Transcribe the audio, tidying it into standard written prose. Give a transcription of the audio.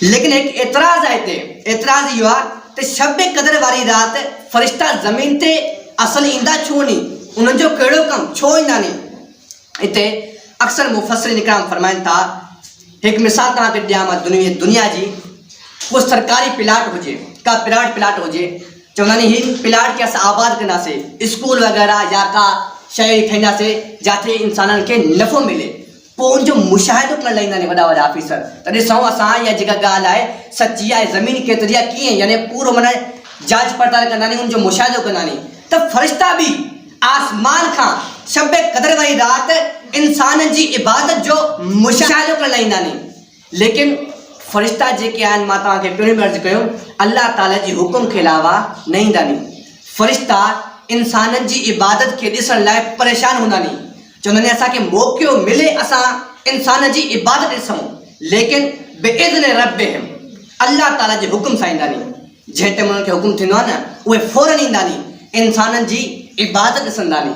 लेकिन एक एतराज आए थे, एतराज युवा ते शब्बे कदर वारी रात फरिश्ता जमीन ते असल इंदा छो नहीं, उन्हें जो केड़ो कम छो इंदा नहीं। इते अक्सर मुफस्सिरीन इकराम फरमाइन था, एक मिसाल तव्हां खे ॾियां मां दुनिया जी, को सरकारी प्लाट हुजे, का विराट प्लाट हुजे, चवंदा आहिनि हिन प्लाट खे असां आबाद कंदासीं, स्कूल वग़ैरह या का शइ ठाहींदासीं जिथे इंसाननि खे नफ़ो मिले, पोइ उनजो मुशाहिदो करणु लाहींदा आहिनि वॾा वॾा ऑफिसर। त ॾिसूं असां इहा जेका ॻाल्हि आहे सची आहे, ज़मीन केतिरी आहे, कीअं, यानी पूरो माना जांच पड़ताल कंदा आहिनि, उनजो मुशाहिदो कंदा आहिनि। त फ़रिश्ता बि आसमान खां शबे क़दर वारी राति इंसाननि जी इबादत जो मुशाहिदो करणु लाहींदा आहिनि। लेकिन फ़रिश्ता जेके आहिनि, मां तव्हांखे पहिरियों बि अर्ज़ु कयो, अल्लाह ताला जी हुकुम खे अलावा न ईंदा आहिनि। फ़रिश्ता इंसाननि जी इबादत खे ॾिसण लाइ परेशान हूंदा आहिनि, चवंदा आहिनि असांखे मौक़ो मिले असां इंसान जी इबादत ॾिसूं, लेकिन बेइज़्न रब्बिहिम, अल्लाह ताला जे हुकुम सां ईंदा आहिनि। जंहिं टाइम उन्हनि खे हुकुम थींदो आहे न, उहे फौरन ईंदा आहिनि, इंसाननि जी इबादत ॾिसंदा आहिनि।